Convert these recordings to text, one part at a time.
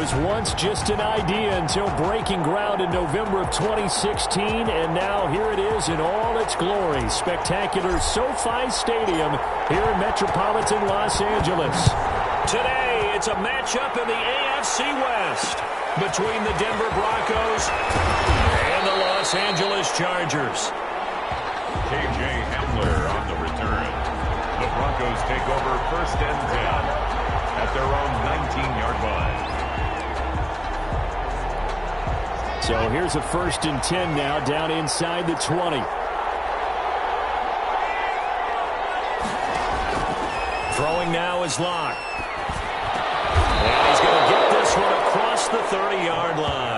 was once just an idea until breaking ground in November of 2016, and now here it is in all its glory. Spectacular SoFi Stadium here in metropolitan Los Angeles. Today, it's a matchup in the AFC West between the Denver Broncos and the Los Angeles Chargers. K.J. Hamler on the return. The Broncos take over 1st and 10 at their own 19-yard line. So here's a 1st and 10 now down inside the 20. Throwing now is Locke. And he's going to get this one across the 30-yard line.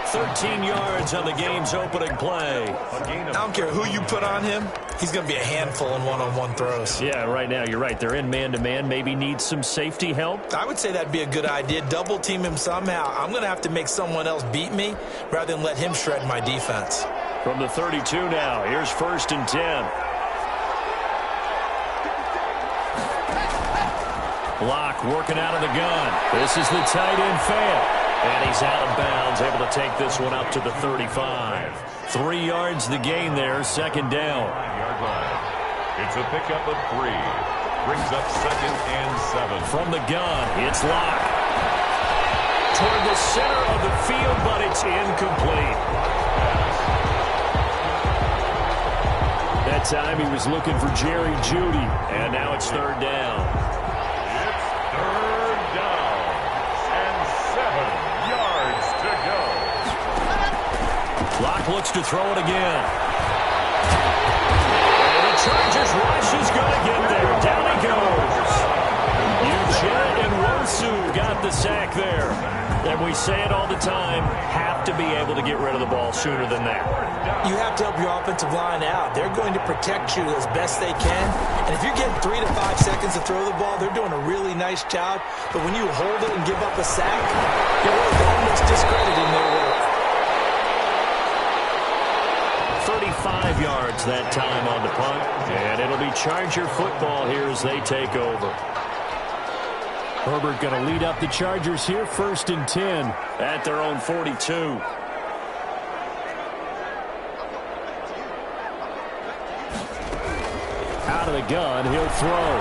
13 yards on the game's opening play. I don't care who you put on him. He's going to be a handful in one-on-one throws. Yeah, right now, you're right. They're in man-to-man. Maybe needs some safety help. I would say that'd be a good idea. Double team him somehow. I'm going to have to make someone else beat me rather than let him shred my defense. From the 32 now, here's 1st and 10. Locke working out of the gun. This is the tight end Fant. And he's out of bounds, able to take this one up to the 35. 3 yards the gain there, 2nd down. 5-yard line. It's a pickup of 3. Brings up 2nd and 7. From the gun, it's Locke. Toward the center of the field, but it's incomplete. That time he was looking for Jerry Jeudy, and now it's 3rd down. It's 3rd down and 7 yards to go. Locke looks to throw it again. And the Chargers rush is going to get there. Down he goes. Eugene and Wosu got the sack there. And we say it all the time, have to be able to get rid of the ball sooner than that. You have to help your offensive line out. They're going to protect you as best they can. And if you're getting 3 to 5 seconds to throw the ball, they're doing a really nice job. But when you hold it and give up a sack, you're really almost discrediting their work. 35 yards that time on the punt. And it'll be Charger football here as they take over. Herbert going to lead up the Chargers here, 1st and 10 at their own 42. Out of the gun, he'll throw.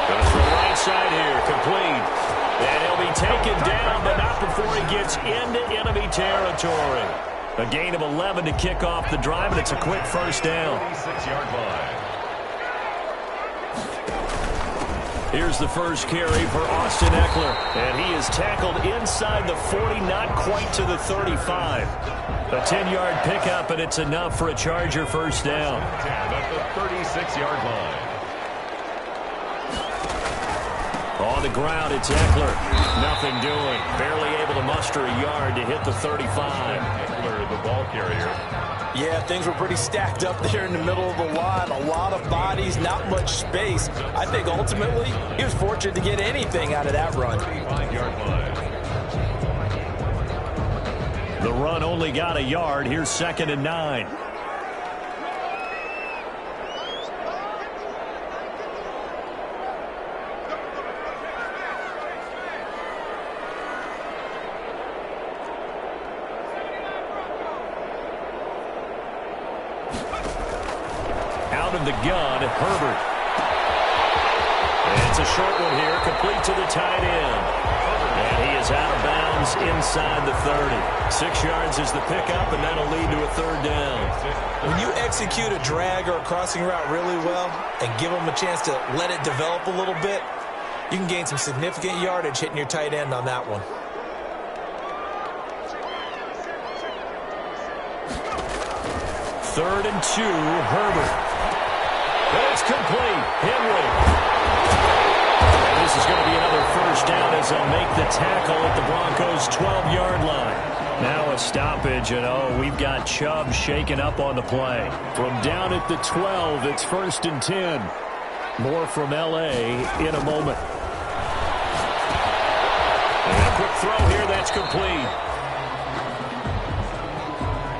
Goes to the right side here, complete. And he'll be taken down, but not before he gets into enemy territory. A gain of 11 to kick off the drive, and it's a quick 1st down. 26-yard line. Here's the first carry for Austin Eckler, and he is tackled inside the 40, not quite to the 35. A 10-yard pickup, and it's enough for a Charger 1st down. 10 at the 36-yard line. On the ground, it's Eckler. Nothing doing. Barely able to muster a yard to hit the 35. Eckler, the ball carrier. Yeah, things were pretty stacked up there in the middle of the line. A lot of bodies, not much space. I think ultimately he was fortunate to get anything out of that run. 35-yard line. The run only got a yard. Here's 2nd and 9. Out of the gun, Herbert. And it's a short one here, complete to the tight end. And he is out of bounds inside the 30. 6 yards is the pickup, and that'll lead to a 3rd down. When you execute a drag or a crossing route really well and give them a chance to let it develop a little bit, you can gain some significant yardage hitting your tight end on that one. Third and 2, Herbert. It's complete. Henry. And this is going to be another 1st down as they'll make the tackle at the Broncos' 12-yard line. Now a stoppage, and we've got Chubb shaken up on the play. From down at the 12, it's 1st and 10. More from L.A. in a moment. And a quick throw here, that's complete.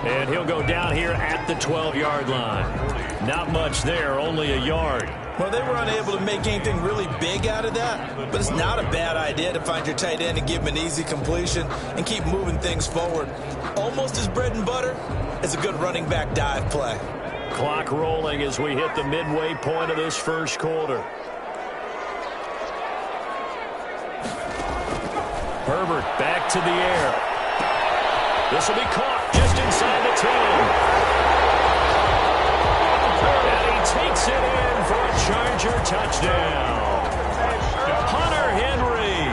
And he'll go down here at the 12-yard line. Not much there, only a yard. Well, they were unable to make anything really big out of that, but it's not a bad idea to find your tight end and give him an easy completion and keep moving things forward. Almost as bread and butter as a good running back dive play. Clock rolling as we hit the midway point of this first quarter. Herbert back to the air. This will be caught just inside the 10. And he takes it in for a Charger touchdown. Hunter Henry,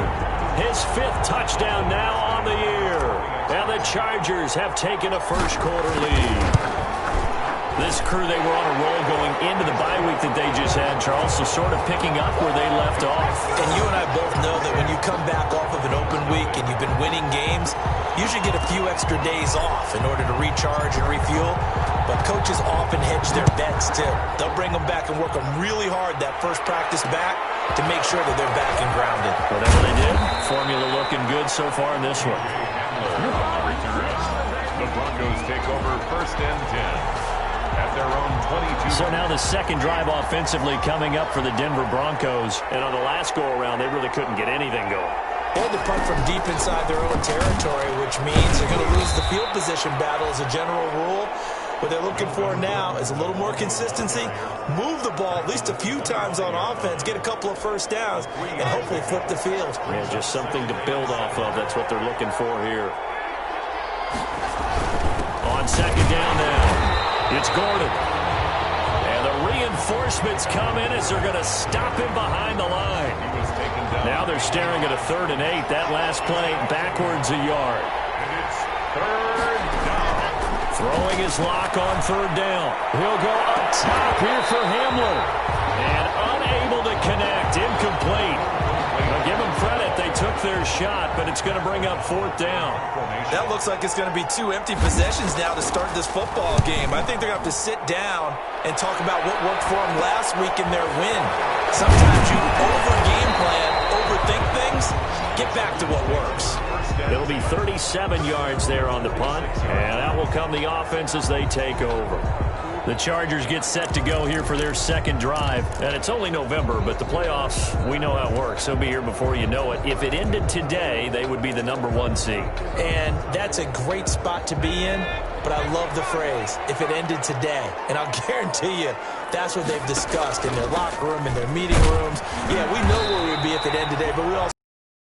his 5th touchdown now on the year. And the Chargers have taken a first quarter lead. This crew, they were on a roll going into the bye week that they just had, Charles, so sort of picking up where they left off. And you and I both know that when you come back off of an open week and you've been winning games, you should get a few extra days off in order to recharge and refuel. But coaches often hedge their bets, too. They'll bring them back and work them really hard that first practice back to make sure that they're back and grounded. Whatever they did, formula looking good so far in this one. The Broncos take over first and 10. At their own 22. So now the second drive offensively coming up for the Denver Broncos. And on the last go-around, they really couldn't get anything going. They had to punt from deep inside their own territory, which means they're going to lose the field position battle as a general rule. What they're looking for now is a little more consistency, move the ball at least a few times on offense, get a couple of first downs, and hopefully flip the field. Yeah, just something to build off of. That's what they're looking for here. On second down now. It's Gordon. And the reinforcements come in as they're going to stop him behind the line. Now they're staring at a 3rd and 8. That last play backwards a yard. And it's 3rd down. Throwing his lock on 3rd down. He'll go up top here for Hamler. And unable to connect. Incomplete. Now give them credit. They took their shot, but it's going to bring up 4th down. That looks like it's going to be 2 empty possessions now to start this football game. I think they're going to have to sit down and talk about what worked for them last week in their win. Sometimes you over-game plan, overthink things, get back to what works. It'll be 37 yards there on the punt, and out will come the offense as they take over. The Chargers get set to go here for their second drive. And it's only November, but the playoffs, we know how it works. They'll be here before you know it. If it ended today, they would be the #1 seed. And that's a great spot to be in, but I love the phrase, if it ended today. And I'll guarantee you, that's what they've discussed in their locker room, in their meeting rooms. Yeah, we know where we would be if it ended today, but we also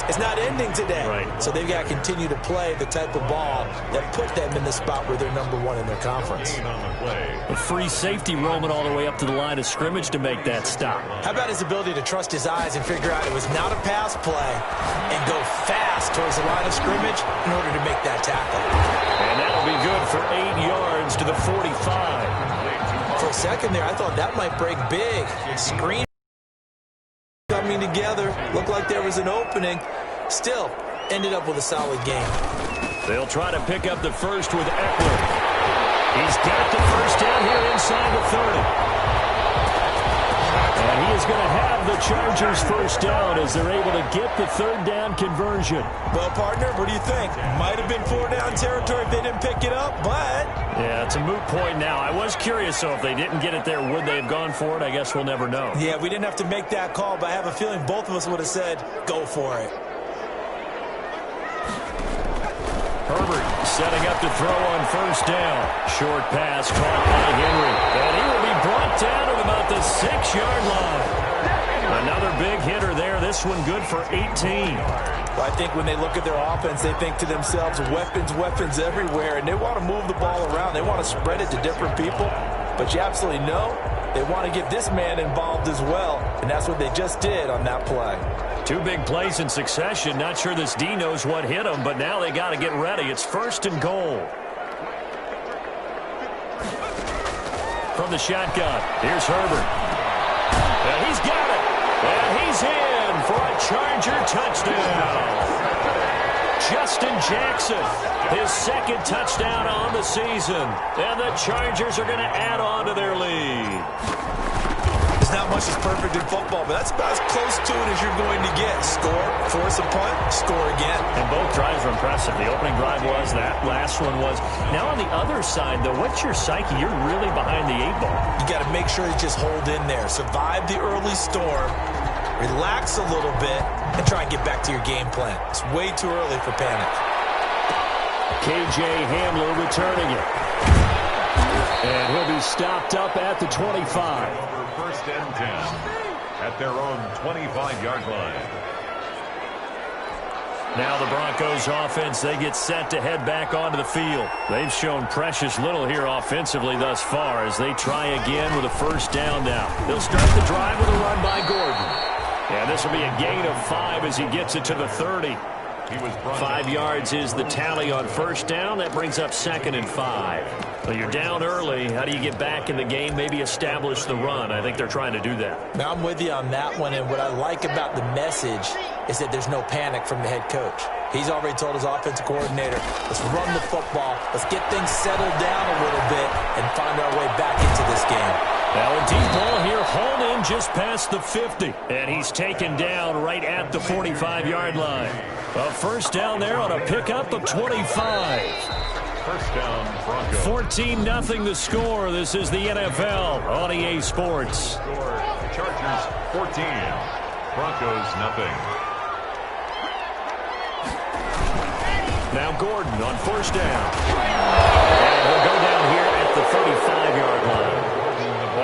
it's not ending today. Right. So they've got to continue to play the type of ball that put them in the spot where they're #1 in their conference. A free safety roaming all the way up to the line of scrimmage to make that stop. How about his ability to trust his eyes and figure out it was not a pass play and go fast towards the line of scrimmage in order to make that tackle. And that'll be good for 8 yards to the 45. For a second there, I thought that might break big. Screen coming together. Looked like there was an opening. Still, ended up with a solid game. They'll try to pick up the first with Eckler. He's got the first down here inside the 30. And he is going to have the Chargers first down as they're able to get the 3rd down conversion. Well, partner, what do you think? Might have been 4-down territory if they didn't pick it up, but yeah, it's a moot point now. I was curious, so if they didn't get it there, would they have gone for it? I guess we'll never know. Yeah, we didn't have to make that call, but I have a feeling both of us would have said, go for it. Herbert setting up to throw on first down. Short pass caught by Henry. And he will be brought down at about the 6-yard line. Another big hitter there. This one good for 18. Well, I think when they look at their offense, they think to themselves, weapons, weapons everywhere. And they want to move the ball around. They want to spread it to different people. But you absolutely know they want to get this man involved as well. And that's what they just did on that play. 2 big plays in succession. Not sure this D knows what hit him, but now they got to get ready. It's 1st and goal. From the shotgun, here's Herbert. And he's got it. And he's in for a Charger touchdown. Justin Jackson, his 2nd touchdown on the season. And the Chargers are going to add on to their lead. There's not much that's perfect in football, but that's about as close to it as you're going to get. Score, force a punt, score again. And both drives were impressive. The opening drive was, that last one was. Now on the other side, though, what's your psyche? You're really behind the 8 ball. You got to make sure you just hold in there. Survive the early storm, relax a little bit, and try and get back to your game plan. It's way too early for panic. K.J. Hamler returning it. And he'll be stopped up at the 25. Over first and 10 at their own 25-yard line. Now the Broncos offense, they get set to head back onto the field. They've shown precious little here offensively thus far as they try again with a first down now. They'll start the drive with a run by Gordon. And this will be a gain of 5 as he gets it to the 30. 5 yards is the tally on first down. That brings up 2nd and 5. Well, you're down early. How do you get back in the game? Maybe establish the run. I think they're trying to do that. Now, I'm with you on that one, and what I like about the message is that there's no panic from the head coach. He's already told his offensive coordinator, let's run the football, let's get things settled down a little bit and find our way back into this game. Now a deep ball here, hauled in just past the 50. And he's taken down right at the 45-yard line. A first down there on a pickup of 25. First down, Broncos. 14-0 the score. This is the NFL on EA Sports. Chargers 14. Broncos nothing. Now Gordon on first down. And he'll go down here at the 35-yard line.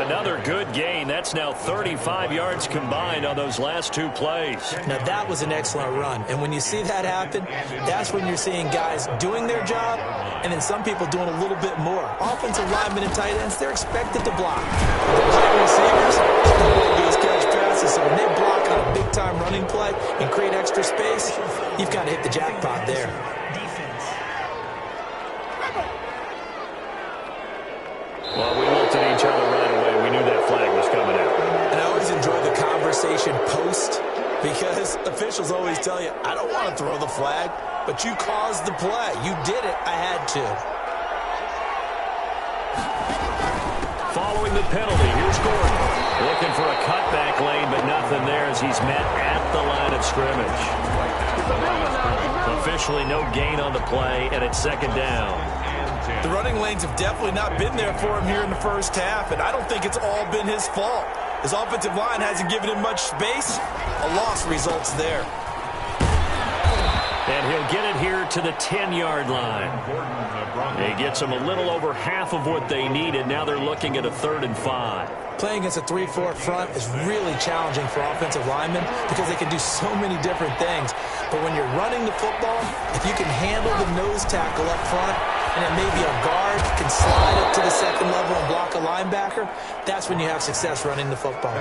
Another good gain. That's now 35 yards combined on those last 2 plays. Now, that was an excellent run. And when you see that happen, that's when you're seeing guys doing their job and then some people doing a little bit more. Offensive linemen and tight ends, they're expected to block. But those wide receivers, all they do is catch passes. So when they block on a big-time running play and create extra space, you've got to hit the jackpot there. Well, we looked at each other right away. We knew that flag was coming out. And I always enjoy the conversation post because officials always tell you, I don't want to throw the flag, but you caused the play. You did it. I had to. Following the penalty, here's Gordon. Looking for a cutback lane, but nothing there as he's met at the line of scrimmage. Officially no gain on the play, and it's 2nd down. The running lanes have definitely not been there for him here in the first half, and I don't think it's all been his fault. His offensive line hasn't given him much space. A loss results there. And he'll get it here to the 10-yard line. He gets them a little over half of what they needed. Now they're looking at a 3rd and 5. Playing against a 3-4 front is really challenging for offensive linemen because they can do so many different things. But when you're running the football, if you can handle the nose tackle up front, and it may be a guard can slide up to the 2nd level and block a linebacker, that's when you have success running the football.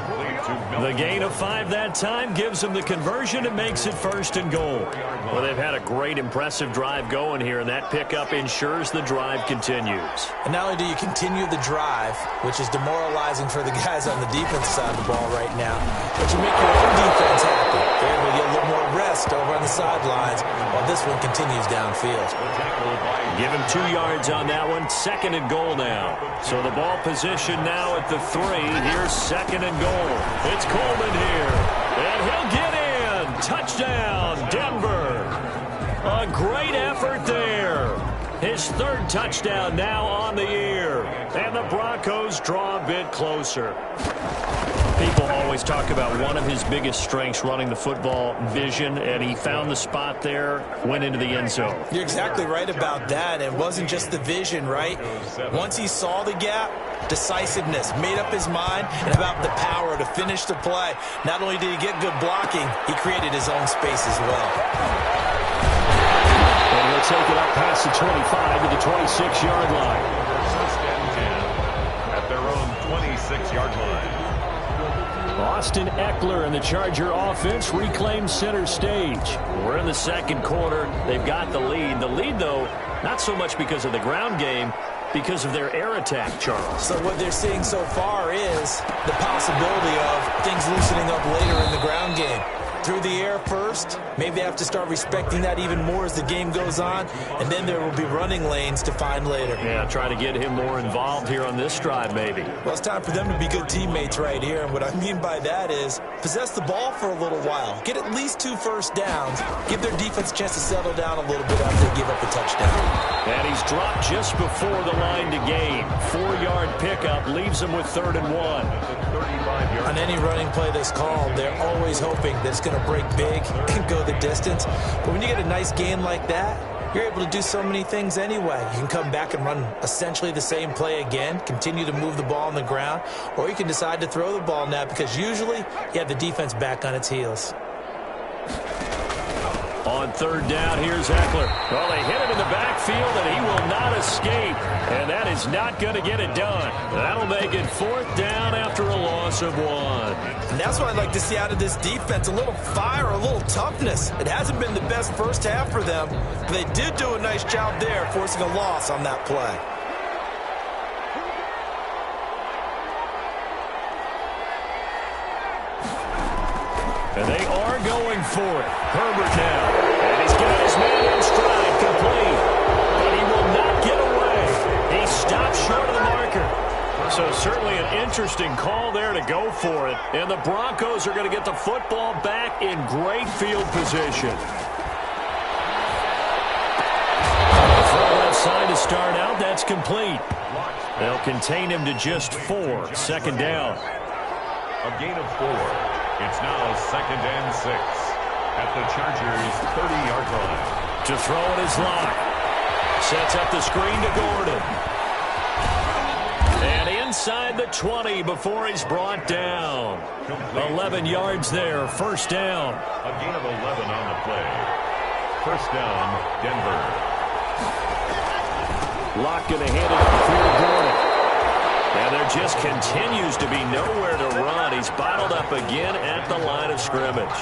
The gain of 5 that time gives them the conversion and makes it 1st and goal. Well, they've had a great, impressive drive going here, and that pickup ensures the drive continues. And not only do you continue the drive, which is demoralizing for the guys on the defensive side of the ball right now, but you make your own defense happy. They're able to get a little more rest over on the sidelines while this one continues downfield. Give him 2 yards on that one. 2nd and goal now. So the ball position now at the 3. Here's 2nd and goal. It's Coleman here. And he'll get in. Touchdown, Denver. A great effort there. His 3rd touchdown now on the year. And the Broncos draw a bit closer. People always talk about one of his biggest strengths running the football, vision, and he found the spot there, went into the end zone. You're exactly right about that. It wasn't just the vision, right? Once he saw the gap, decisiveness, made up his mind, and about the power to finish the play. Not only did he get good blocking, he created his own space as well. And he'll take it up past the 25 to the 26-yard line. First and 10 at their own 26-yard line. Austin Eckler and the Charger offense reclaim center stage. We're in the 2nd quarter. They've got the lead. The lead, though, not so much because of the ground game, because of their air attack, Charles. So what they're seeing so far is the possibility of things loosening up later in the ground game. Through the air, air first. Maybe they have to start respecting that even more as the game goes on, and then there will be running lanes to find later. Yeah, try to get him more involved here on this drive maybe. Well, it's time for them to be good teammates right here, and what I mean by that is possess the ball for a little while. Get at least 2 first downs. Give their defense a chance to settle down a little bit after they give up a touchdown. And he's dropped just before the line to gain. 4-yard pickup leaves him with 3rd and 1. On any running play that's called, they're always hoping that it's going to break big and go the distance. But when you get a nice gain like that, you're able to do so many things anyway. You can come back and run essentially the same play again, continue to move the ball on the ground, or you can decide to throw the ball now because usually you have the defense back on its heels. On 3rd down, here's Eckler. Well, they hit him in the backfield, and he will not escape. And that is not going to get it done. That'll make it 4th down after a loss of 1. And that's what I'd like to see out of this defense, a little fire, a little toughness. It hasn't been the best first half for them, but they did do a nice job there, forcing a loss on that play. And they are going for it. Herbert now. And he's got his man in stride, complete. But he will not get away. He stops short of the marker. So certainly an interesting call there to go for it. And the Broncos are going to get the football back in great field position. Throw left side to start out. That's complete. They'll contain him to just 4. 2nd down. A gain of 4. It's now 2nd and 6 at the Chargers' 30-yard line. To throw it is Locke. Sets up the screen to Gordon. And inside the 20 before he's brought down. 11 yards there. 1st down. A gain of 11 on the play. 1st down, Denver. Locke going to hand it up through Gordon. And there just continues to be nowhere to run. He's bottled up again at the line of scrimmage.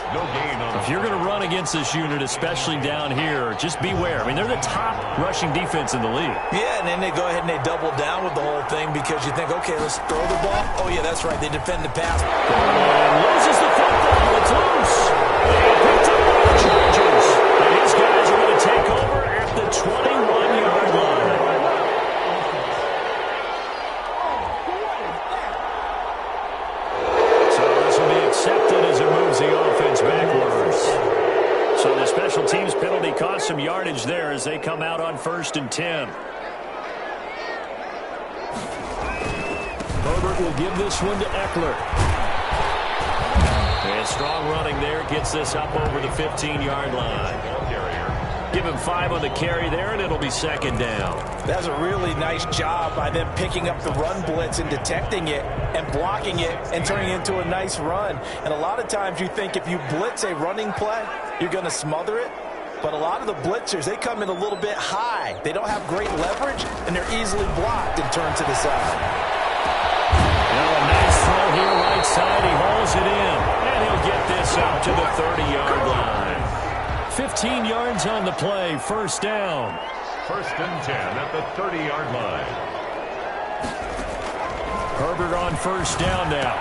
No gain on. If you're going to run against this unit, especially down here, just beware. I mean, they're the top rushing defense in the league. Yeah, and then they go ahead and they double down with the whole thing because you think, okay, let's throw the ball. Oh, yeah, that's right. They defend the pass. And loses the football. It's loose. And picked up by the Chargers. And these guys are going to take over at the 21-yard line. Accepted as it moves the offense backwards. So the special teams penalty cost some yardage there as they come out on 1st and 10. Herbert will give this one to Eckler. And strong running there gets this up over the 15-yard line. Give him 5 on the carry there, and it'll be 2nd down. That's a really nice job by them picking up the run blitz and detecting it and blocking it and turning it into a nice run. And a lot of times you think if you blitz a running play, you're going to smother it. But a lot of the blitzers, they come in a little bit high. They don't have great leverage, and they're easily blocked and turned to the side. Now a nice throw here right side. He hauls it in, and he'll get this out to the 30-yard line. 15 yards on the play. 1st down. 1st and 10 at the 30-yard line. Herbert on 1st down now.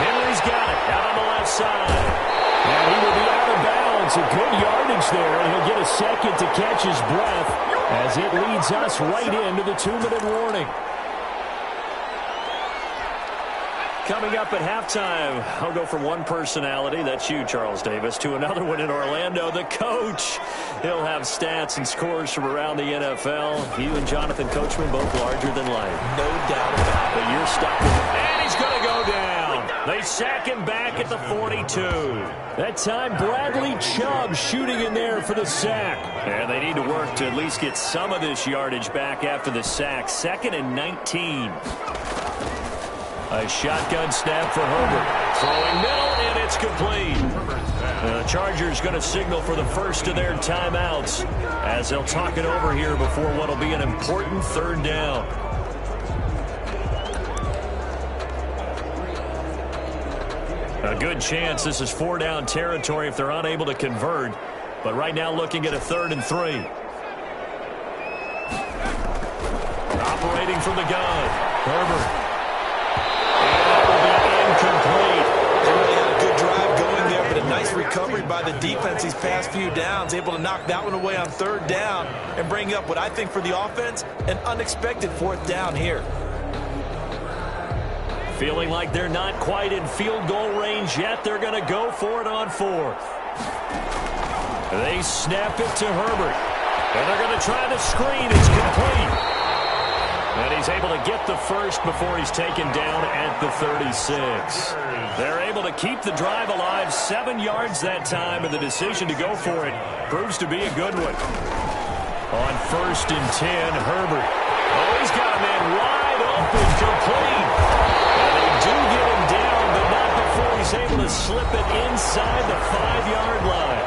Henry's got it out on the left side. And he will be out of bounds. A good yardage there, and he'll get a second to catch his breath as it leads us right into the 2-minute warning. Coming up at halftime, I'll go from one personality, that's you, Charles Davis, to another one in Orlando, the coach. He'll have stats and scores from around the NFL. You and Jonathan Coachman, both larger than life. No doubt about it. But you're stuck with him. And he's going to go down. They sack him back at the 42. That time, Bradley Chubb shooting in there for the sack. And they need to work to at least get some of this yardage back after the sack. 2nd and 19. A shotgun snap for Herbert. Throwing middle, and it's complete. The Chargers going to signal for the first of their timeouts as they'll talk it over here before what will be an important 3rd down. A good chance this is 4-down territory if they're unable to convert. But right now looking at a 3rd and 3. Operating from the gun. Herbert. Incomplete. They really had a good drive going there, but a recovery by the defense these past few downs, able to knock that one away on third down and bring up what I think for the offense, an unexpected fourth down here. Feeling like they're not quite in field goal range yet. They're going to go for it on fourth. They snap it to Herbert. And they're going to try the screen. It's complete. And he's able to get the first before he's taken down at the 36. They're able to keep the drive alive, 7 yards that time, and the decision to go for it proves to be a good one. On 1st and 10, Herbert. Oh, he's got a man wide open, complete. And they do get him down, but not before he's able to slip it inside the 5-yard line.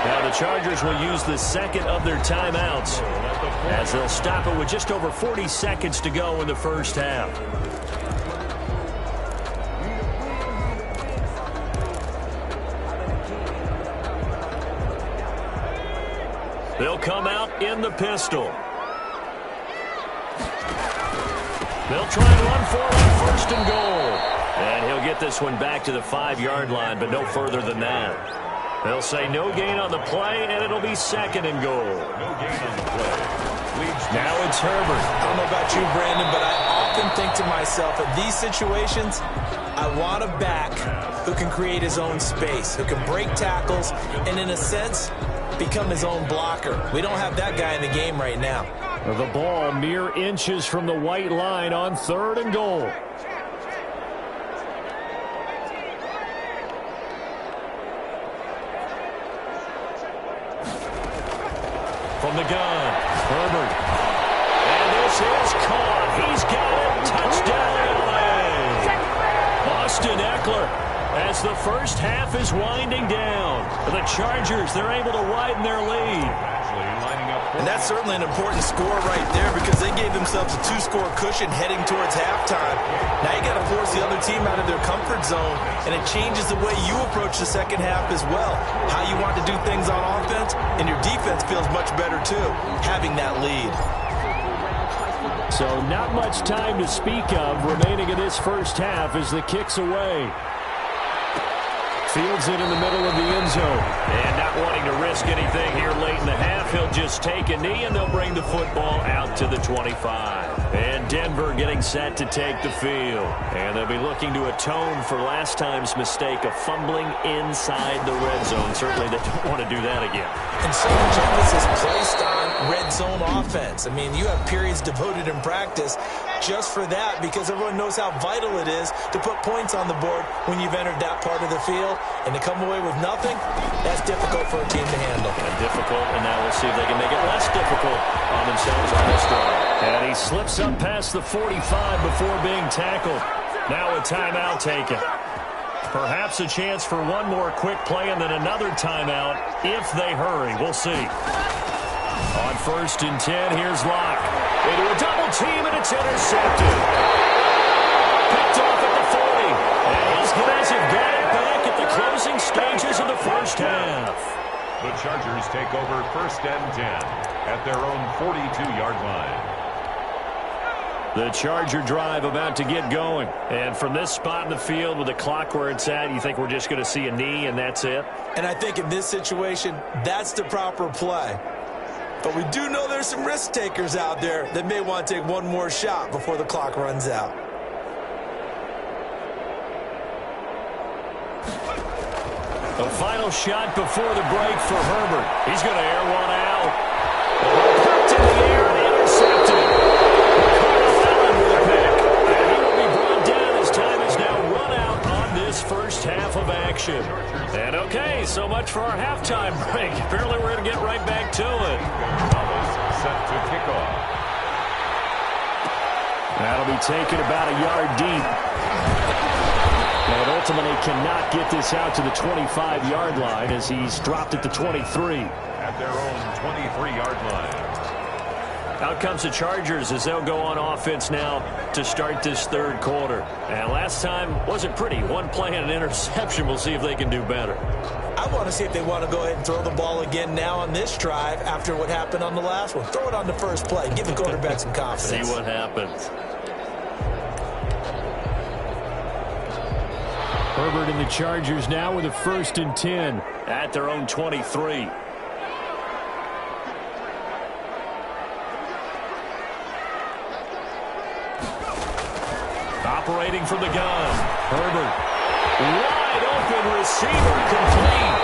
Now the Chargers will use the second of their timeouts as they'll stop it with just over 40 seconds to go in the first half. They'll come out in the pistol. They'll try and run for it on 1st and goal. And he'll get this one back to the 5-yard line, but no further than that. They'll say no gain on the play, and it'll be 2nd and goal. No gain on the play. Now it's Herbert. I don't know about you, Brandon, but I often think to myself, in these situations, I want a back who can create his own space, who can break tackles, and in a sense, become his own blocker. We don't have that guy in the game right now. The ball mere inches from the white line on 3rd and goal. From the gun, Herbert. And this is caught. He's got it. Touchdown, LA. Austin Eckler, as the first half is winding down. The Chargers, they're able to widen their lead. And that's certainly an important score right there because they gave themselves a 2-score cushion heading towards halftime. Now you got to force the other team out of their comfort zone, and it changes the way you approach the second half as well. How you want to do things on offense, and your defense feels much better too, having that lead. So not much time to speak of remaining in this first half as the kick's away. Fields it in the middle of the end zone. And not wanting to risk anything here late in the half, he'll just take a knee, and they'll bring the football out to the 25. And Denver getting set to take the field. And they'll be looking to atone for last time's mistake of fumbling inside the red zone. Certainly they don't want to do that again. And so much emphasis placed on red zone offense. I mean, you have periods devoted in practice just for that because everyone knows how vital it is to put points on the board when you've entered that part of the field. And to come away with nothing, that's difficult for a team to handle. And difficult, and now we'll see if they can make it less difficult on themselves on this drive. And he slips up past the 45 before being tackled. Now a timeout taken. Perhaps a chance for one more quick play and then another timeout if they hurry. We'll see. On 1st and 10, here's Locke. Into a double team, and it's intercepted. Picked off at the 40. And these guys have got it back at the closing stages of the first half. The Chargers take over 1st and 10 at their own 42-yard line. The Charger drive about to get going. And from this spot in the field with the clock where it's at, you think we're just going to see a knee and that's it? And I think in this situation, that's the proper play. But we do know there's some risk takers out there that may want to take one more shot before the clock runs out. The final shot before the break for Herbert. He's going to air one out. Popped in the air and intercepted. Allen with a pick. And he will be brought down as time is now run out on this first half of action. And okay, so much for our halftime break. Apparently we're going to get right back to it. Set to kick off. That'll be taken about a yard deep. And ultimately cannot get this out to the 25-yard line as he's dropped at the 23. At their own 23-yard line. Out comes the Chargers as they'll go on offense now to start this third quarter. And last time wasn't pretty. One play and an interception. We'll see if they can do better. I want to see if they want to go ahead and throw the ball again now on this drive after what happened on the last one. Throw it on the first play. Give the quarterback some confidence. See what happens. Herbert and the Chargers now with a 1st and 10 at their own 23. Operating from the gun. Herbert. Wide open receiver, complete.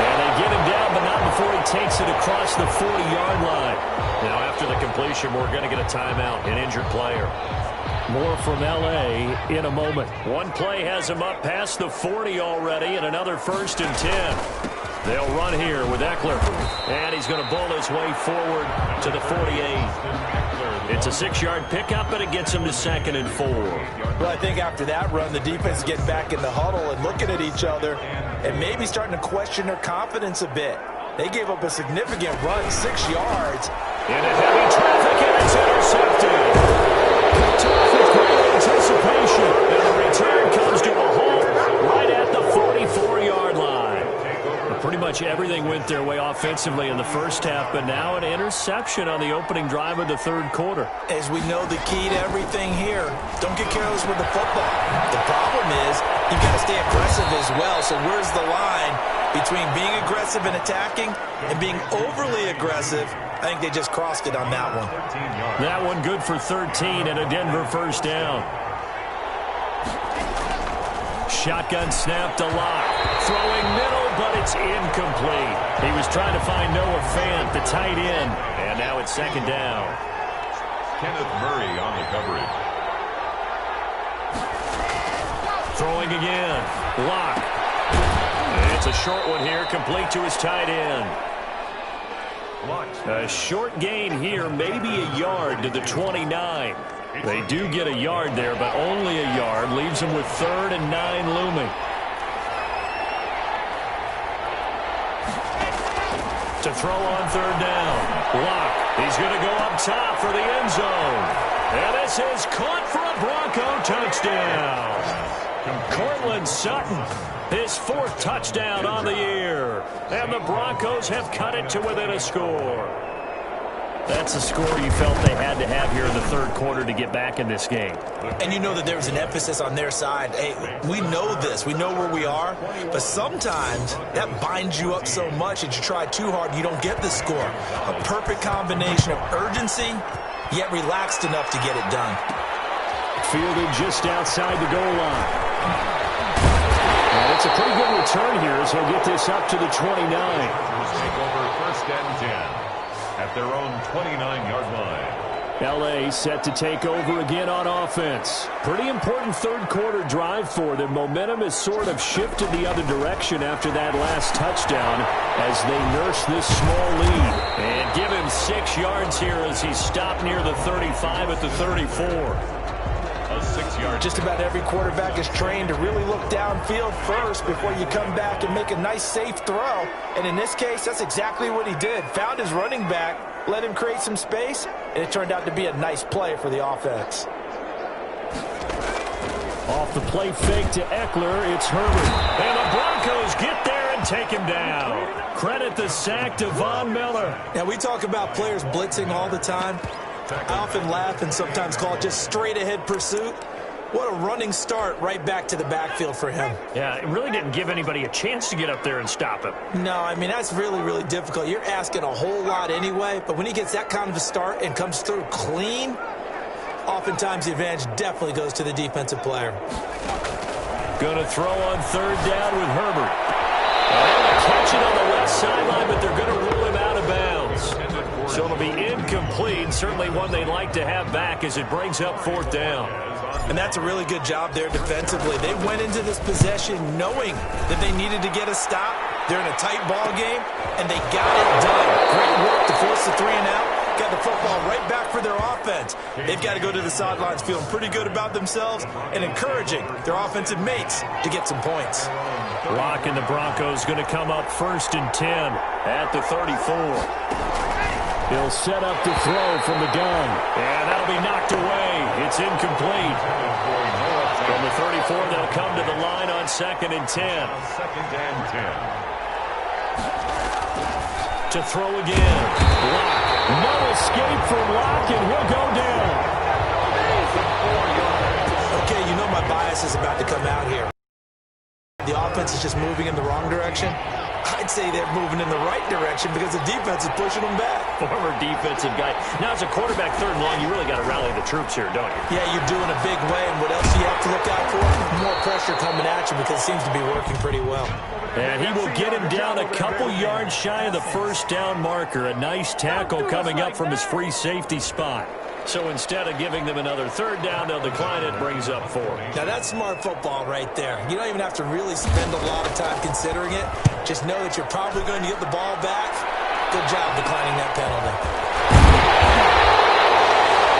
And they get him down, but not before he takes it across the 40-yard line. Now, after the completion, we're going to get a timeout, an injured player. More from L.A. in a moment. One play has him up past the 40 already, and another 1st and 10. They'll run here with Eckler, and he's going to bull his way forward to the 48. It's a 6-yard pickup, and it gets him to 2nd and 4. Well, I think after that run, the defense get back in the huddle and looking at each other and maybe starting to question their confidence a bit. They gave up a significant run, 6 yards. Into heavy traffic, and it's intercepted. Picked off with great anticipation, and the return comes to a halt right at the 44-yard line. Pretty much everything went their way offensively in the first half, but now an interception on the opening drive of the 3rd quarter. As we know, the key to everything here, don't get careless with the football. The problem is you've got to stay aggressive as well. So where's the line between being aggressive and attacking and being overly aggressive? I think they just crossed it on that one. That one good for 13 and a Denver 1st down. Shotgun snap to Locke. Throwing middle, but it's incomplete. He was trying to find Noah Fant, the tight end. And now it's 2nd down. Kenneth Murray on the coverage. Throwing again. Locke. It's a short one here, complete to his tight end. A short gain here, maybe a yard to the 29. They do get a yard there, but only a yard. Leaves them with 3rd and 9 looming. To throw on 3rd down. Locke. He's going to go up top for the end zone. And this is caught for a Bronco touchdown. Cortland Sutton, his 4th touchdown on the year. And the Broncos have cut it to within a score. That's a score you felt they had to have here in the 3rd quarter to get back in this game. And you know that there was an emphasis on their side. Hey, we know this. We know where we are. But sometimes that binds you up so much that you try too hard, you don't get the score. A perfect combination of urgency, yet relaxed enough to get it done. Fielded just outside the goal line. And it's a pretty good return here as he'll get this up to the 29. Take over 1st and 10. At their own 29-yard line. L.A. set to take over again on offense. Pretty important 3rd quarter drive for them. Momentum has sort of shifted the other direction after that last touchdown as they nurse this small lead. And give him 6 yards here as he's stopped near the 35 at the 34. Just about every quarterback is trained to really look downfield first before you come back and make a nice, safe throw. And in this case, that's exactly what he did. Found his running back, let him create some space, and it turned out to be a nice play for the offense. Off the play fake to Eckler, it's Herbert. And the Broncos get there and take him down. Credit the sack to Von Miller. Now, we talk about players blitzing all the time. I often laugh and sometimes call it just straight-ahead pursuit. What a running start right back to the backfield for him. Yeah, it really didn't give anybody a chance to get up there and stop him. No, I mean, that's really, really difficult. You're asking a whole lot anyway, but when he gets that kind of a start and comes through clean, oftentimes the advantage definitely goes to the defensive player. Going to throw on 3rd down with Herbert. And catch it on the left sideline, but they're going to rule him out of bounds. So it'll be incomplete. Certainly one they'd like to have back as it brings up 4th down. And that's a really good job there defensively. They went into this possession knowing that they needed to get a stop. They're in a tight ball game, and they got it done. Great work to force the 3 and out. Got the football right back for their offense. They've got to go to the sidelines feeling pretty good about themselves and encouraging their offensive mates to get some points. Locke and the Broncos going to come up 1st and 10 at the 34. He'll set up to throw from the gun. And that'll be knocked away. It's incomplete. From the 34, they'll come to the line on 2nd and 10. 2nd and 10. To throw again. Locke. No escape from Locke, and he'll go down. Okay, you know my bias is about to come out here. the offense is just moving in the wrong direction? I'd say they're moving in the right direction because the defense is pushing them back. Former defensive guy. Now, as a quarterback, third and long, you really got to rally the troops here, don't you? Yeah, you're doing a big way, and what else do you have to look out for? More pressure coming at you because it seems to be working pretty well. And he will get him down a couple yards shy of the first down marker. A nice tackle coming up from his free safety spot. So instead of giving them another third down, they'll decline it, brings up 4. Now, that's smart football right there. You don't even have to really spend a lot of time considering it. Just know that you're probably going to get the ball back. Good job declining that penalty.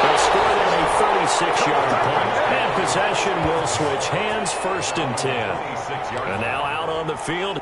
They'll score on a 36-yard punt. And possession will switch hands, 1st and 10. And now out on the field.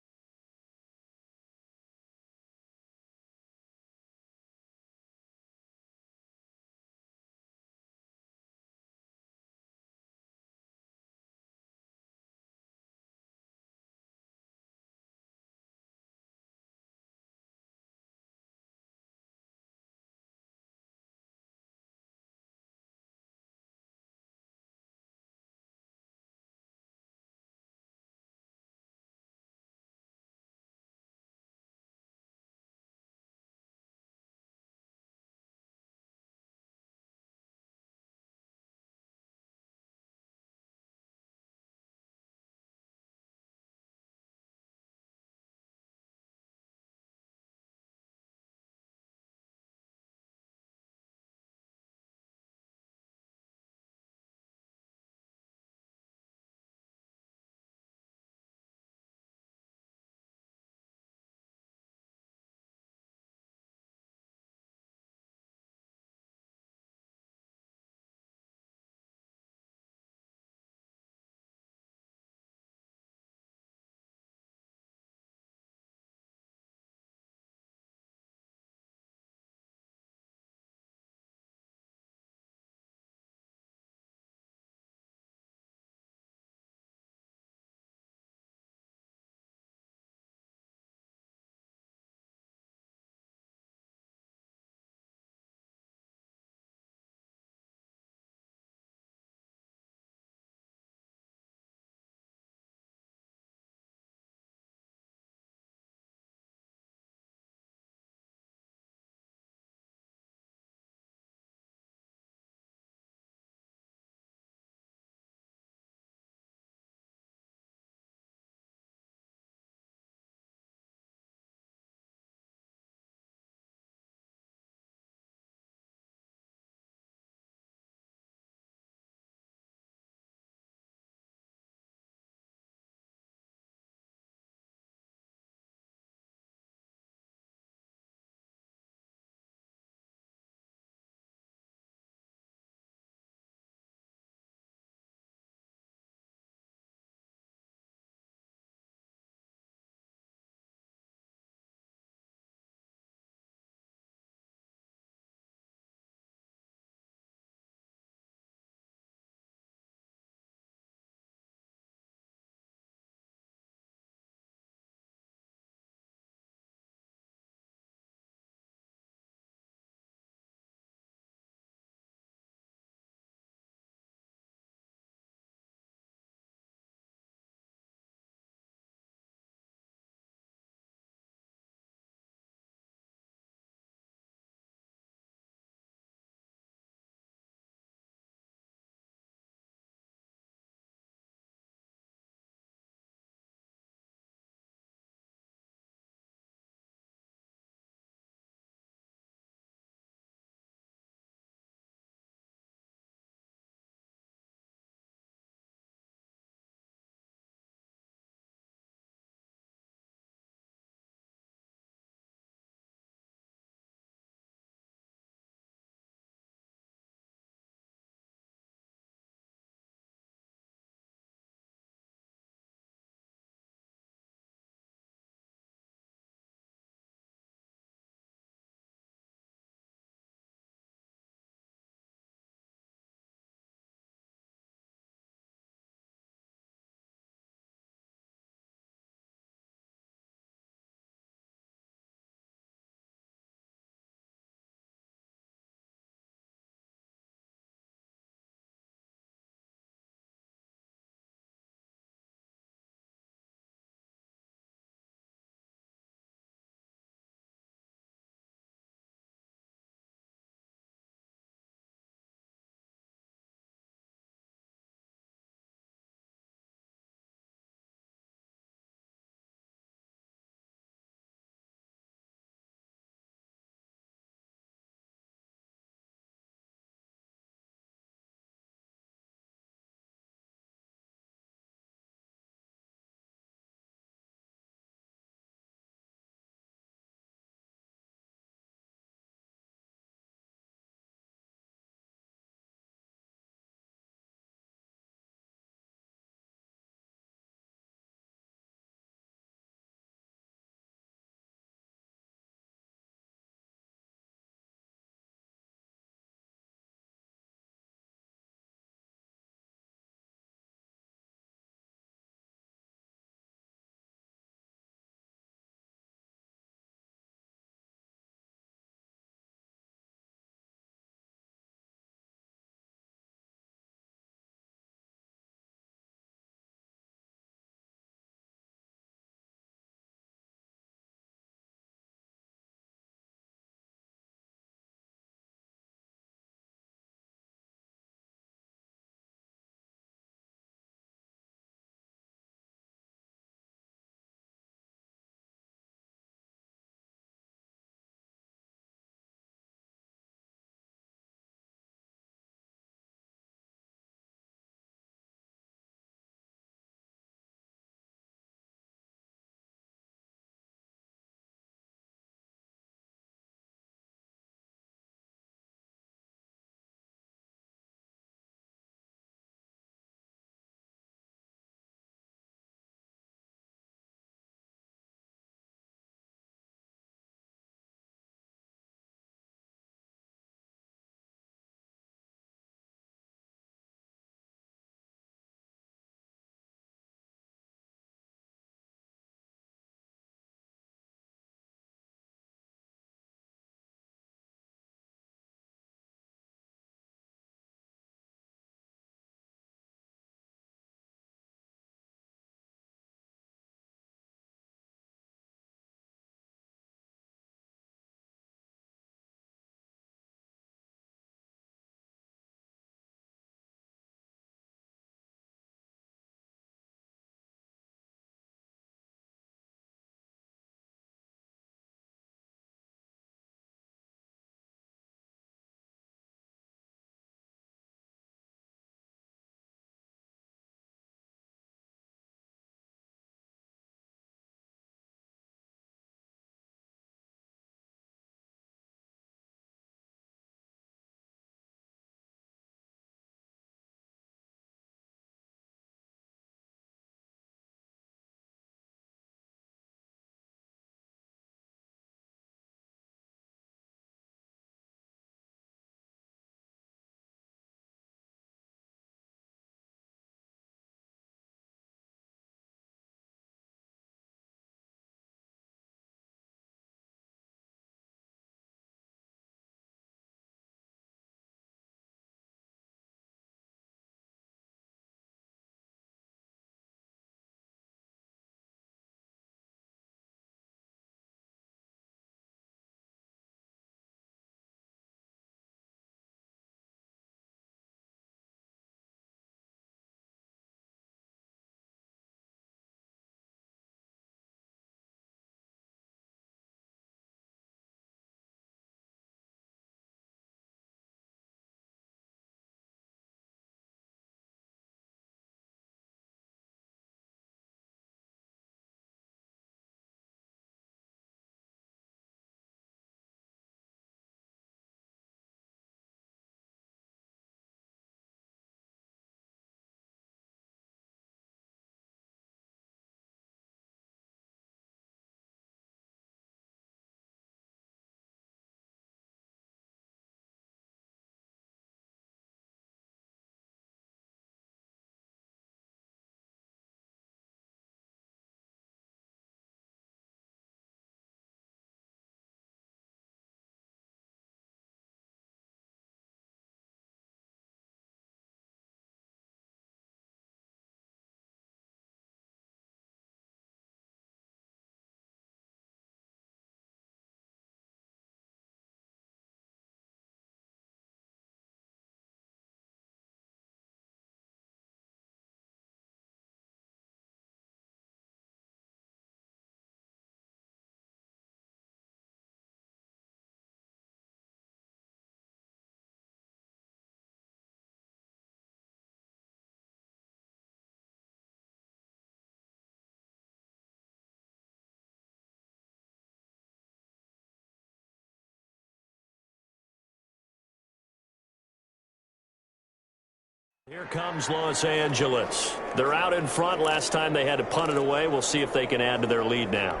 Here comes Los Angeles. They're out in front. Last time they had to punt it away. We'll see if they can add to their lead now.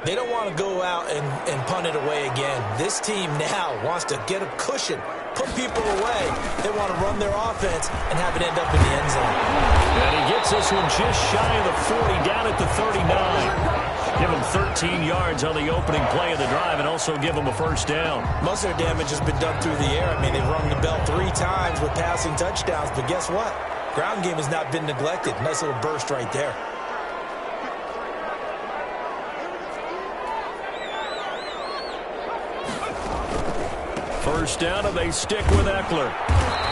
They don't want to go out and punt it away again. This team now wants to get a cushion, put people away. They want to run their offense and have it end up in the end zone. And he gets this one just shy of the 40, down at the 39. Give him 13 yards on the opening play of the drive and also give him a first down. Most of their damage has been done through the air. I mean, they've rung the bell 3 times with passing touchdowns, but guess what? Ground game has not been neglected. Nice little burst right there. First down, and they stick with Eckler.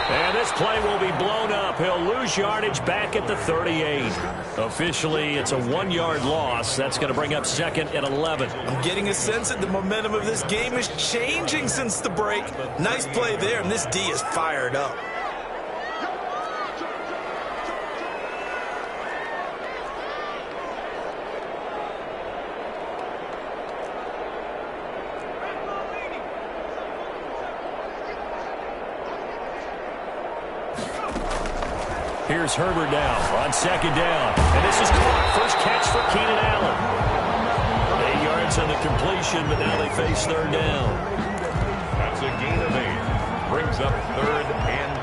And this play will be blown up. He'll lose yardage back at the 38. Officially, it's a 1-yard loss. That's going to bring up second and 11. I'm getting a sense that the momentum of this game is changing since the break. Nice play there, and this D is fired up. Here's Herbert now on second down. And this is caught. First catch for Keenan Allen. 8 yards on the completion, but now they face third down. That's a gain of 8. Brings up third and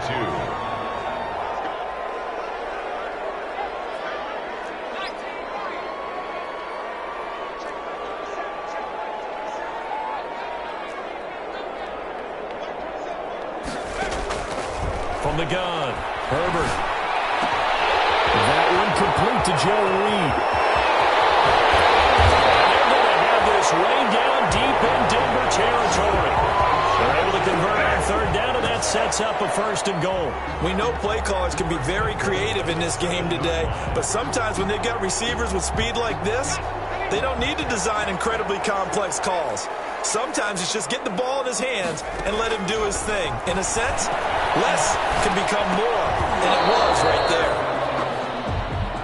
2. From the gun, Herbert. That one complete to Joe Reed. They're going to have this way down deep in Denver territory. They're able to convert on third down, and that sets up a first and goal. We know play callers can be very creative in this game today, but sometimes when they've got receivers with speed like this, they don't need to design incredibly complex calls. Sometimes it's just get the ball in his hands and let him do his thing. In a sense, less can become more, and it was right there.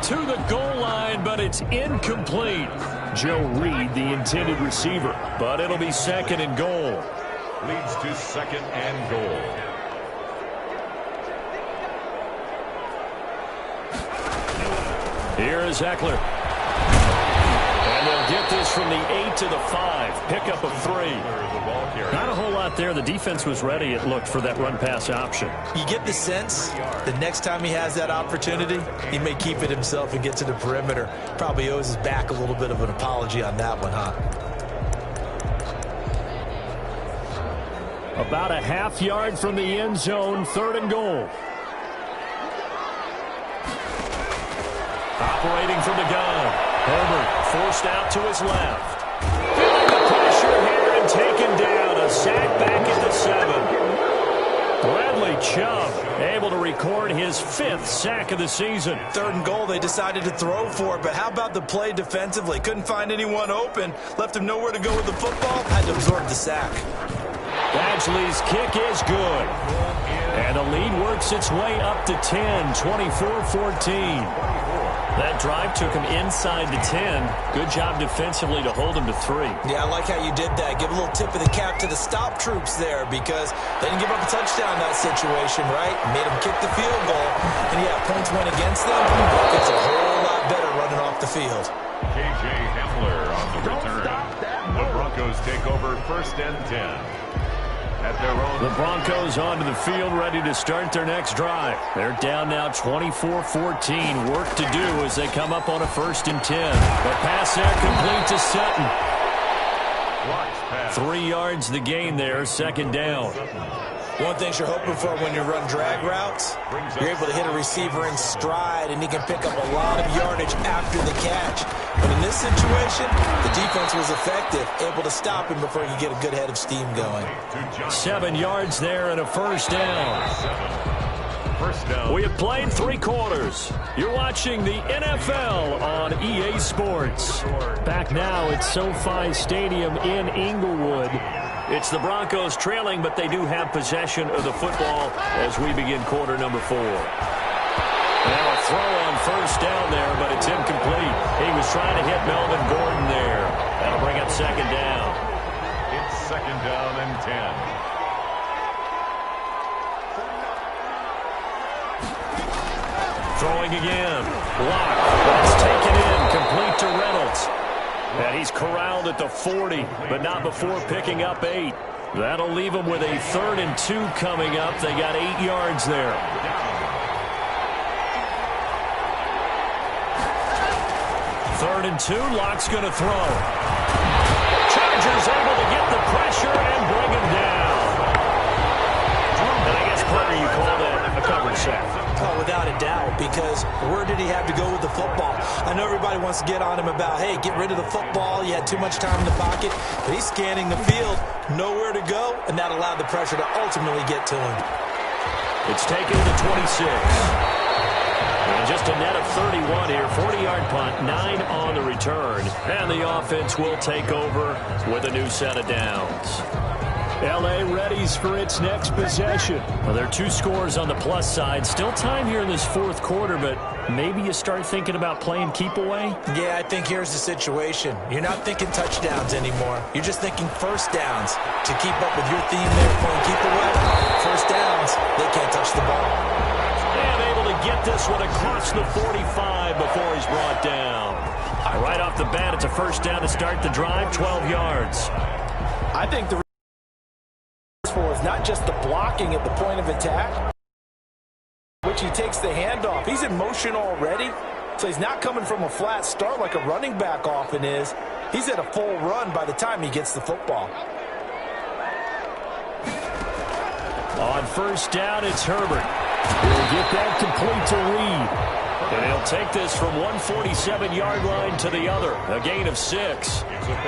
To the goal line, but it's incomplete. Joe Reed, the intended receiver, but it'll be second and goal. Leads to second and goal. Here is Eckler. And they'll get this from the 8 to the 5. Pick up of 3. Not a whole lot there. The defense was ready, it looked, for that run-pass option. You get the sense the next time he has that opportunity, he may keep it himself and get to the perimeter. Probably owes his back a little bit of an apology on that one, huh? About a half yard from the end zone, third and goal. Operating from the gun. Herbert forced out to his left. Feeling the pressure here and taken down. A sack back at the 7. Bradley Chubb able to record his 5th sack of the season. Third and goal, they decided to throw for it, but how about the play defensively? Couldn't find anyone open. Left him nowhere to go with the football. Had to absorb the sack. Badgley's kick is good. And the lead works its way up to 10, 24-14. That drive took him inside the 10. Good job defensively to hold him to 3. Yeah, I like how you did that. Give a little tip of the cap to the stop troops there because they didn't give up a touchdown in that situation, right? Made them kick the field goal. And, yeah, points went against them. It's a whole lot better running off the field. K.J. Hamler on the return. The Broncos take over first and 10. At their own. The Broncos onto the field, ready to start their next drive. They're down now 24-14. Work to do as they come up on a first and 10. The pass there complete to Sutton. 3 yards the gain there, second down. One thing you're hoping for when you run drag routes, you're able to hit a receiver in stride, and he can pick up a lot of yardage after the catch. But in this situation, the defense was effective, able to stop him before he could get a good head of steam going. 7 yards there and a first down. We have played 3 quarters. You're watching the NFL on EA Sports. Back now at SoFi Stadium in Inglewood. It's the Broncos trailing, but they do have possession of the football as we begin quarter number 4. Now a throw on first down there, but it's incomplete. He was trying to hit Melvin Gordon there. That'll bring up second down. It's second down and 10. throwing again. Lock. That's taken in. Complete to Reynolds. And he's corralled at the 40, but not before picking up 8. That'll leave him with a 3rd and 2 coming up. They got 8 yards there. Third and 2, Lock's going to throw. Chargers able to get the pressure and bring him down. And I guess, partner, you call that a coverage sack. Oh, without a doubt, because where did he have to go with the football? I know everybody wants to get on him about, hey, get rid of the football. You had too much time in the pocket. But he's scanning the field, nowhere to go, and that allowed the pressure to ultimately get to him. It's taken to 26. And just a net of 31 here. 40-yard punt, 9 on the return. And the offense will take over with a new set of downs. L.A. readies for its next possession. Well, there are 2 scores on the plus side. Still time here in this 4th quarter, but maybe you start thinking about playing keep away? Yeah, I think here's the situation. You're not thinking touchdowns anymore. You're just thinking first downs. To keep up with your theme there, playing keep away, first downs, they can't touch the ball. And able to get this one across the 45 before he's brought down. Right off the bat, it's a first down to start the drive, 12 yards. I think the is not just the blocking at the point of attack, which he takes the handoff. He's in motion already, so he's not coming from a flat start like a running back often is. He's at a full run by the time he gets the football. On first down, it's Herbert. He'll get that complete to Reed. And he'll take this from 147-yard line to the other. A gain of 6.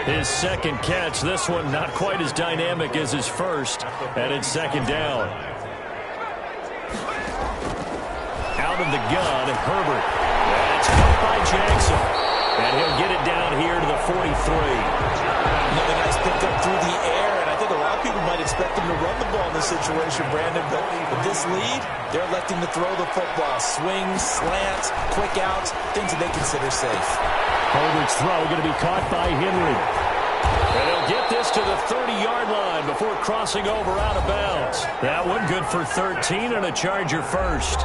His second catch. This one not quite as dynamic as his first. And it's second down. Out of the gun, Herbert. That's caught by Jackson. And he'll get it down here to the 43. Another nice pickup through the air. And I think a lot of people might expect him to run the ball in this situation, Brandon. But with this lead, they're electing to throw the football. Swings, slants, quick outs, things that they consider safe. Herbert's throw going to be caught by Henry. And he'll get this to the 30-yard line before crossing over out of bounds. That one good for 13 and a Charger first.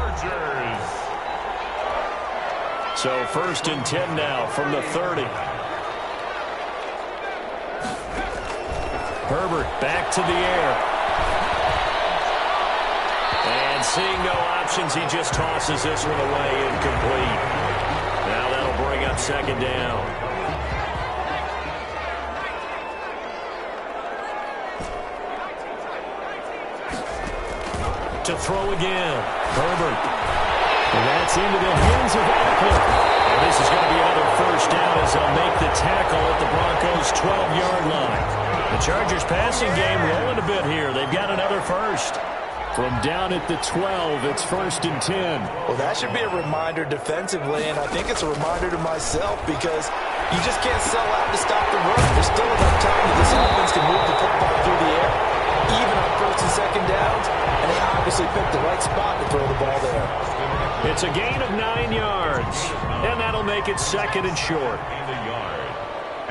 So first and 10 now from the 30. Herbert back to the air. And seeing no options, he just tosses this one away incomplete. Now that'll bring up second down. To throw again. Herbert. And that's into the hands of Eckler. And this is going to be another first down as they'll make the tackle at the Broncos' 12-yard line. The Chargers passing game rolling a bit here. They've got another first. From down at the 12, it's first and 10. Well, that should be a reminder defensively, and I think it's a reminder to myself because you just can't sell out to stop the run. There's still enough time that this offense can move the football through the air, even on first and second downs, and they obviously picked the right spot to throw the ball there. It's a gain of 9 yards, and that'll make it second and short. Gain a yard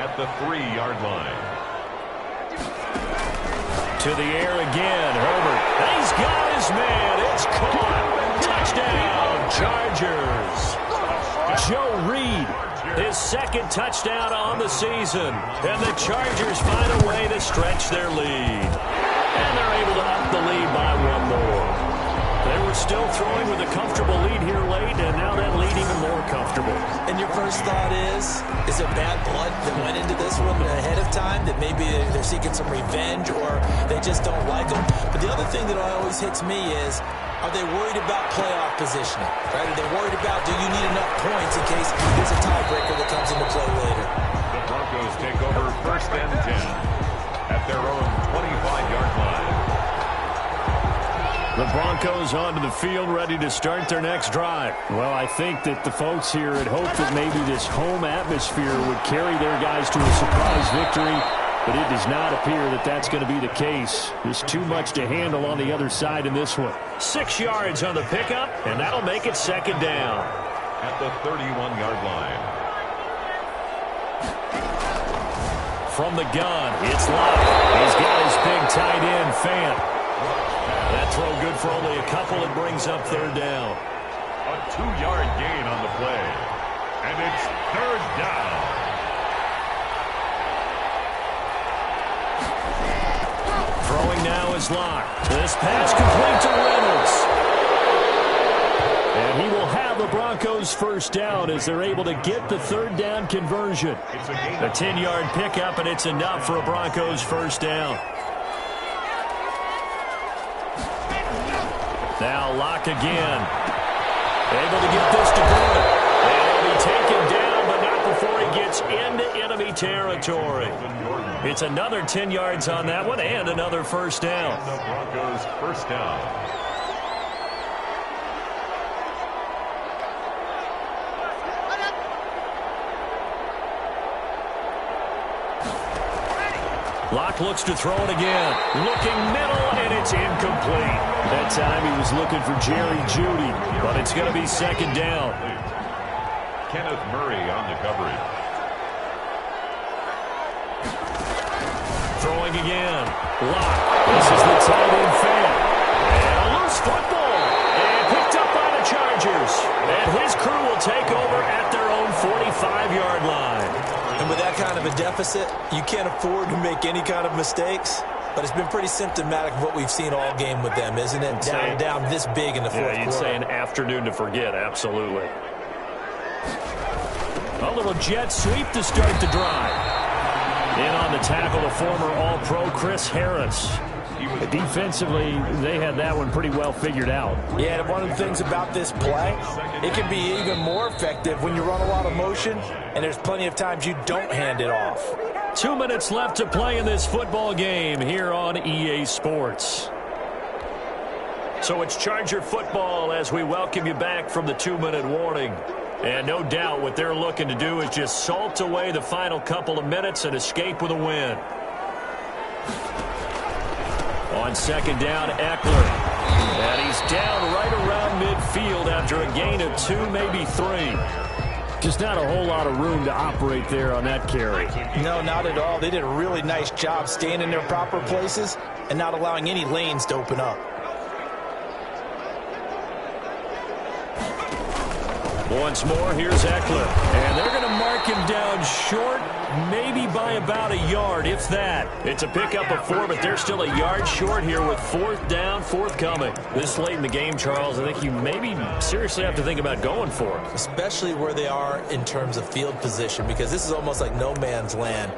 at the 3-yard line. To the air again, Herbert. He's got his man. It's caught. Touchdown, Chargers. Joe Reed, his second touchdown on the season. And the Chargers find a way to stretch their lead. And they're able to up the lead by 1 more. They were still throwing with a comfortable lead here late, and now that lead even more comfortable. And your first thought is there bad blood that went into this one ahead of time, that maybe they're seeking some revenge or they just don't like them? But the other thing that always hits me is, are they worried about playoff positioning? Right? Are they worried about, do you need enough points in case there's a tiebreaker that comes into play later? The Broncos take over first and 10 at their own 25-yard line. The Broncos onto the field, ready to start their next drive. Well, I think that the folks here had hoped that maybe this home atmosphere would carry their guys to a surprise victory, but it does not appear that that's going to be the case. There's too much to handle on the other side in this one. 6 yards on the pickup, and that'll make it second down. At the 31-yard line. From the gun, it's Locke. He's got his big tight end, Fant. That throw good for only a couple. It brings up third down. A 2-yard gain on the play. And it's third down. Throwing now is Locke. This pass complete to Reynolds. And he will have the Broncos first down as they're able to get the third down conversion. A 10-yard pickup, and it's enough for a Broncos first down. Now Locke again. Able to get this to good. And he'll be taken down, but not before he gets into enemy territory. It's another 10 yards on that one and another first down. The Broncos first down. Locke looks to throw it again. Looking middle, and it's incomplete. That time he was looking for Jerry Jeudy, but it's going to be second down. Kenneth Murray on the coverage. Throwing again. Locke. This is the tight end fan. And a loose football. And picked up by the Chargers. And his crew will take over at their own 45-yard line. And with that kind of a deficit, you can't afford to make any kind of mistakes. But it's been pretty symptomatic of what we've seen all game with them, isn't it? Down this big in the fourth quarter. Yeah, you'd say an afternoon to forget, absolutely. A little jet sweep to start the drive. In on the tackle, the former All-Pro Chris Harris. Defensively, they had that one pretty well figured out. Yeah, and one of the things about this play, it can be even more effective when you run a lot of motion, and there's plenty of times you don't hand it off. 2 minutes left to play in this football game here on EA Sports. So it's Charger football as we welcome you back from the 2-minute warning. And no doubt what they're looking to do is just salt away the final couple of minutes and escape with a win. On second down, Eckler. And he's down right around midfield after a gain of 2, maybe 3. Just not a whole lot of room to operate there on that carry. No, not at all. They did a really nice job staying in their proper places and not allowing any lanes to open up. Once more, here's Eckler. And they're going to mark him down short, maybe by about a yard, if that. It's a pickup of 4, but they're still a yard short here with fourth down, forthcoming. This late in the game, Charles, I think you maybe seriously have to think about going for it. Especially where they are in terms of field position, because this is almost like no man's land.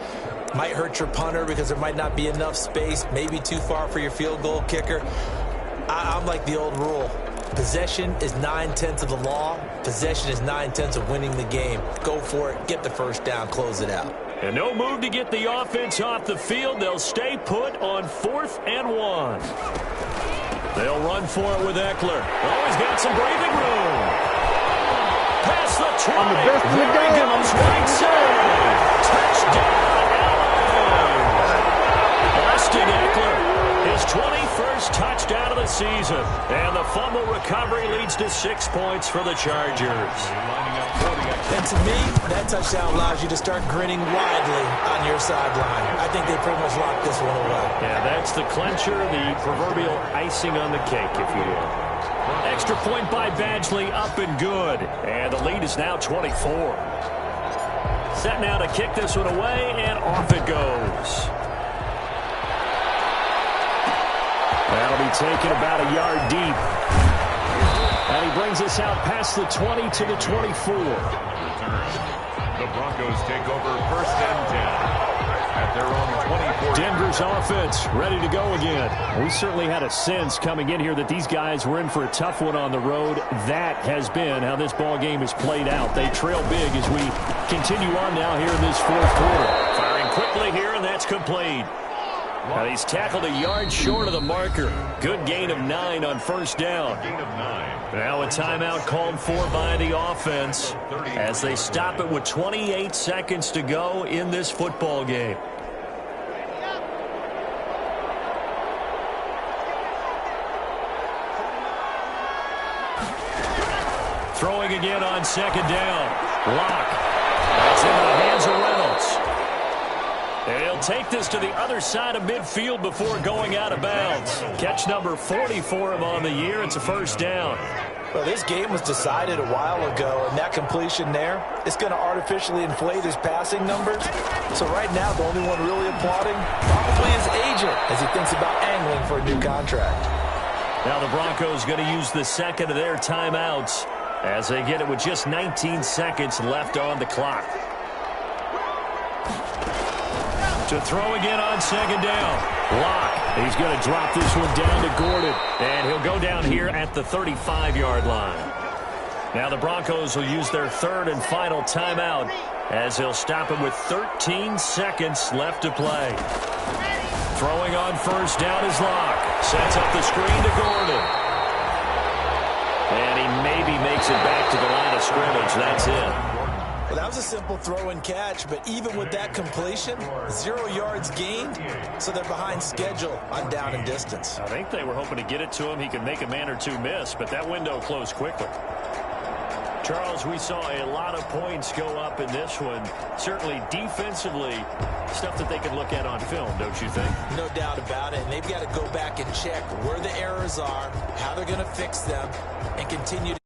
Might hurt your punter because there might not be enough space, maybe too far for your field goal kicker. I'm like the old rule. Possession is 9/10 of the law. Possession is 9/10 of winning the game. Go for it. Get the first down. Close it out. And no move to get the offense off the field. They'll stay put on 4th and 1. They'll run for it with Eckler. Oh, he's got some breathing room. Past the 20. I'm the best in the There he game. goes. Right side. Touchdown, LA. Austin Eckler. His 21st touchdown of the season. And the fumble recovery leads to 6 points for the Chargers. And to me, that touchdown allows you to start grinning widely on your sideline. I think they pretty much locked this one away. Yeah, that's the clincher, the proverbial icing on the cake, if you will. Extra point by Badgley, up and good. And the lead is now 24. Set now to kick this one away, and off it goes. That'll be taken about a yard deep. And he brings us out past the 20 to the 24. The Broncos take over first and 10 at their own 24. Denver's offense ready to go again. We certainly had a sense coming in here that these guys were in for a tough one on the road. That has been how this ball game has played out. They trail big as we continue on now here in this fourth quarter. Firing quickly here, and that's complete. Now he's tackled a yard short of the marker. Good gain of 9 on first down. Gain of 9. Now a timeout called for by the offense as they stop it with 28 seconds to go in this football game. Throwing again on second down. Locke. That's into the hands of Reynolds. And he'll take this to the other side of midfield before going out of bounds. Catch number 40 for him on the year. It's a first down. Well, this game was decided a while ago, and that completion there is going to artificially inflate his passing numbers. So right now, the only one really applauding probably his agent as he thinks about angling for a new contract. Now the Broncos going to use the second of their timeouts as they get it with just 19 seconds left on the clock. To throw again on second down. Locke. He's going to drop this one down to Gordon. And he'll go down here at the 35-yard line. Now the Broncos will use their third and final timeout as they'll stop him with 13 seconds left to play. Throwing on first down is Locke. Sets up the screen to Gordon. And he maybe makes it back to the line of scrimmage. That's it. Well, that was a simple throw and catch, but even with that completion, 0 yards gained, so they're behind schedule on down and distance. I think they were hoping to get it to him. He could make a man or two miss, but that window closed quickly. Charles, we saw a lot of points go up in this one. Certainly defensively, stuff that they can look at on film, don't you think? No doubt about it. And they've got to go back and check where the errors are, how they're going to fix them, and continue to